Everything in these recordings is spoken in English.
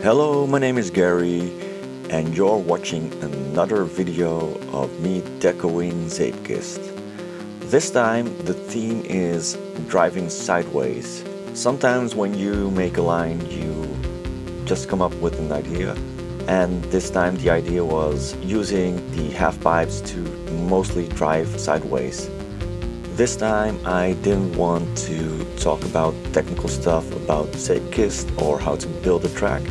Hello, my name is Gary, and you're watching another video of me decoing Zeepkist. This time the theme is driving sideways. Sometimes when you make a line you just come up with an idea, and this time the idea was using the half pipes to mostly drive sideways. This time I didn't want to talk about technical stuff about Zeepkist or how to build a track,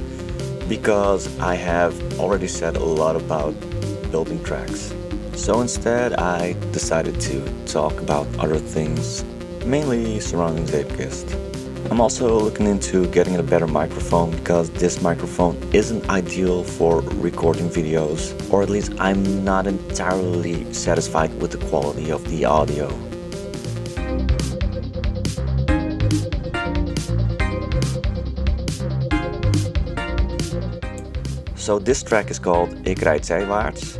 because I have already said a lot about building tracks. So instead I decided to talk about other things, mainly surrounding Zeepkist. I'm also looking into getting a better microphone, because this microphone isn't ideal for recording videos, or at least I'm not entirely satisfied with the quality of the audio. So this track is called Ik rijd zijwaarts,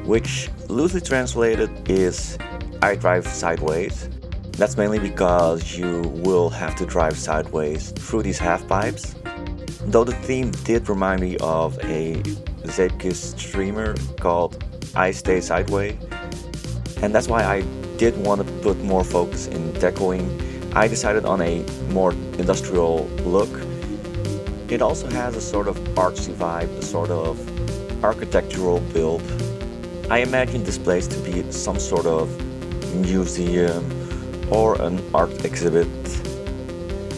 which loosely translated is I drive sideways. That's mainly because you will have to drive sideways through these half pipes. Though the theme did remind me of a Zeepkist streamer called I Stay Sideways, and that's why I did want to put more focus in decoing. I decided on a more industrial look. It also has a sort of artsy vibe, a sort of architectural build. I imagine this place to be some sort of museum or an art exhibit.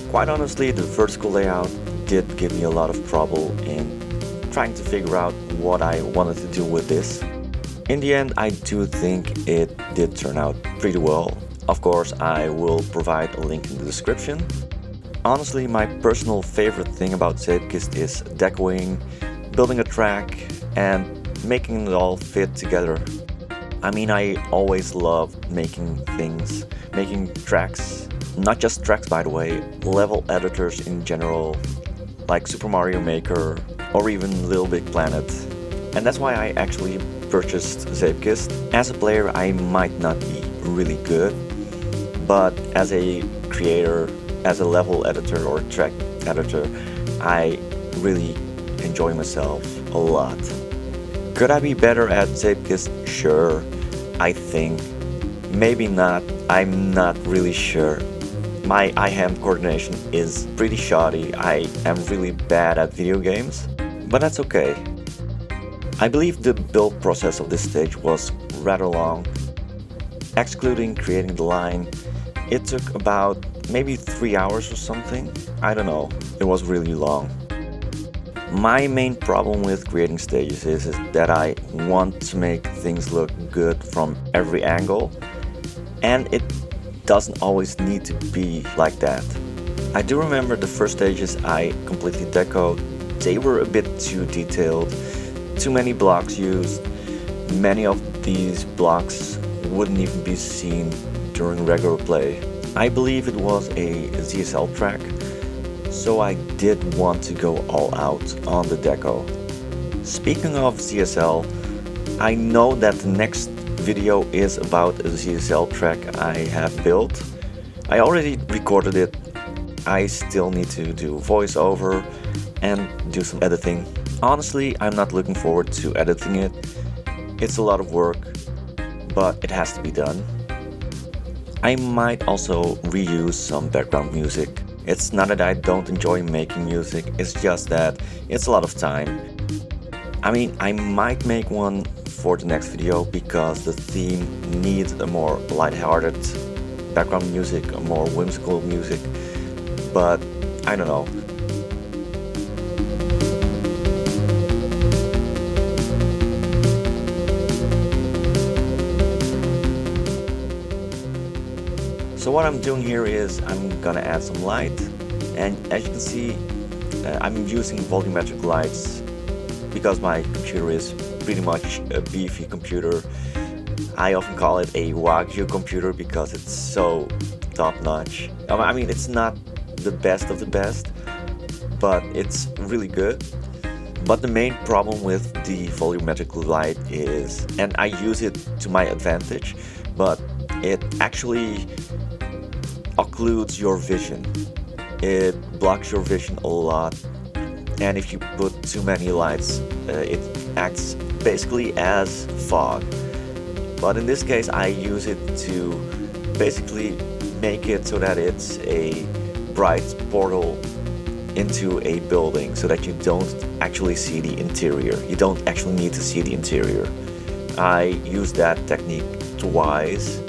Quite honestly, the vertical layout did give me a lot of trouble in trying to figure out what I wanted to do with this. In the end, I do think it did turn out pretty well. Of course, I will provide a link in the description. Honestly, my personal favorite thing about Zeepkist is decoing, building a track, and making it all fit together. I mean, I always loved making things, making tracks, not just tracks by the way, level editors in general, like Super Mario Maker or even Little Big Planet. And that's why I actually purchased Zeepkist. As a player, I might not be really good, but as a creator, as a level editor or track editor, I really enjoy myself a lot. Could I be better at Zeepkist? Sure, I think. Maybe not, I'm not really sure. My eye-hand coordination is pretty shoddy. I am really bad at video games, but that's okay. I believe the build process of this stage was rather long. Excluding creating the line, it took about maybe 3 hours or something. I don't know, it was really long. My main problem with creating stages is that I want to make things look good from every angle, and it doesn't always need to be like that. I do remember the first stages I completely decoed. They were a bit too detailed, too many blocks used. Many of these blocks wouldn't even be seen during regular play. I believe it was a ZSL track, so I did want to go all out on the deco. Speaking of ZSL, I know that the next video is about a ZSL track I have built. I already recorded it. I still need to do voiceover and do some editing. Honestly, I'm not looking forward to editing it. It's a lot of work, but it has to be done. I might also reuse some background music. It's not that I don't enjoy making music, it's just that it's a lot of time. I mean, I might make one for the next video because the theme needs a more lighthearted background music, a more whimsical music, but I don't know. So what I'm doing here is I'm gonna add some light, and as you can see I'm using volumetric lights because my computer is pretty much a beefy computer. I often call it a Wagyu computer because it's so top-notch. I mean, it's not the best of the best, but it's really good. But the main problem with the volumetric light is, and I use it to my advantage, but it actually occludes your vision. It blocks your vision a lot and if you put too many lights, it acts basically as fog. But in this case, I use it to basically make it so that it's a bright portal into a building, so that you don't actually see the interior. You don't actually need to see the interior. I use that technique twice,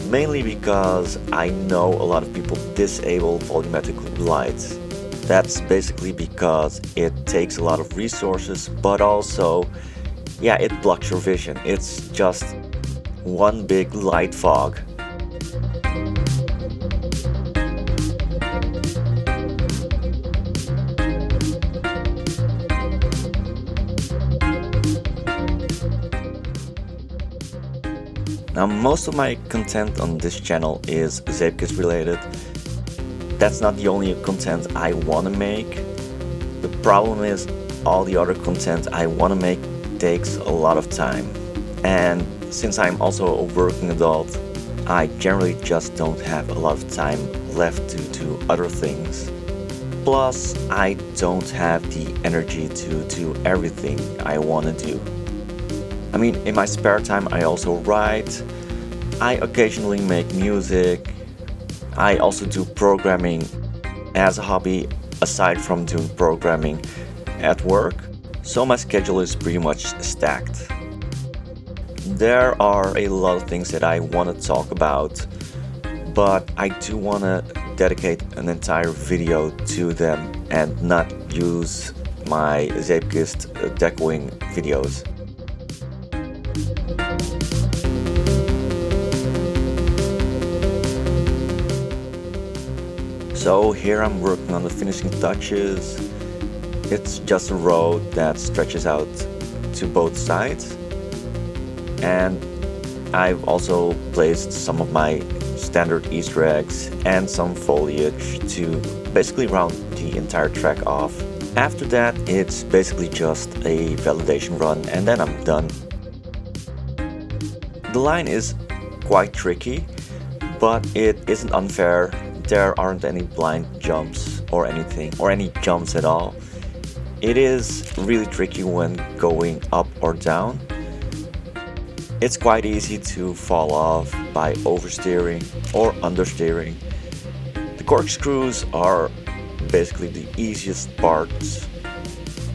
mainly because I know a lot of people disable volumetric lights. That's basically because it takes a lot of resources, but also, yeah, it blocks your vision. It's just one big light fog. Now, most of my content on this channel is Zeepkist related. That's not the only content I want to make. The problem is all the other content I want to make takes a lot of time. And since I'm also a working adult, I generally just don't have a lot of time left to do other things. Plus, I don't have the energy to do everything I want to do. I mean, in my spare time I also write, I occasionally make music, I also do programming as a hobby aside from doing programming at work, so my schedule is pretty much stacked. There are a lot of things that I want to talk about, but I do want to dedicate an entire video to them and not use my Zeepkist decoing videos. So here I'm working on the finishing touches. It's just a road that stretches out to both sides, and I've also placed some of my standard Easter eggs and some foliage to basically round the entire track off. After that, it's basically just a validation run and then I'm done. The line is quite tricky, but it isn't unfair. There aren't any blind jumps or anything, or any jumps at all. It is really tricky when going up or down. It's quite easy to fall off by oversteering or understeering. The corkscrews are basically the easiest parts.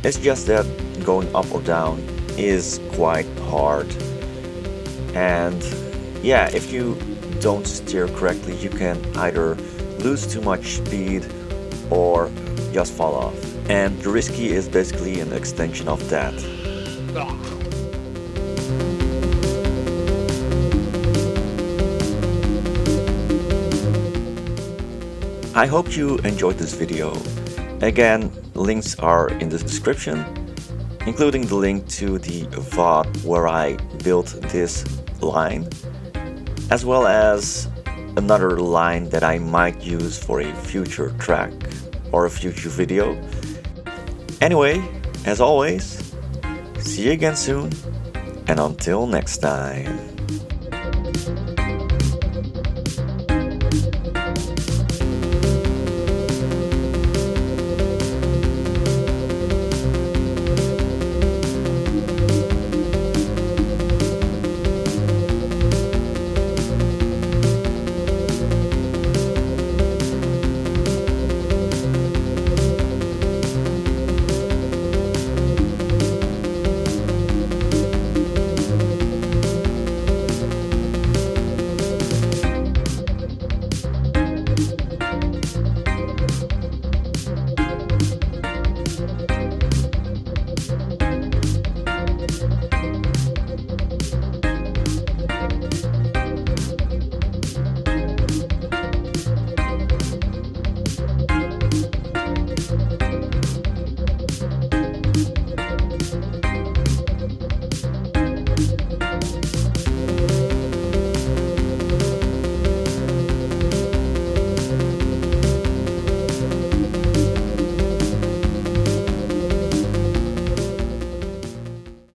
It's just that going up or down is quite hard. And yeah, if you don't steer correctly, you can either lose too much speed or just fall off. And the risky is basically an extension of that. I hope you enjoyed this video. Again, links are in the description, including the link to the VOD where I built this line, as well as another line that I might use for a future track or a future video. Anyway, as always, see you again soon, and until next time.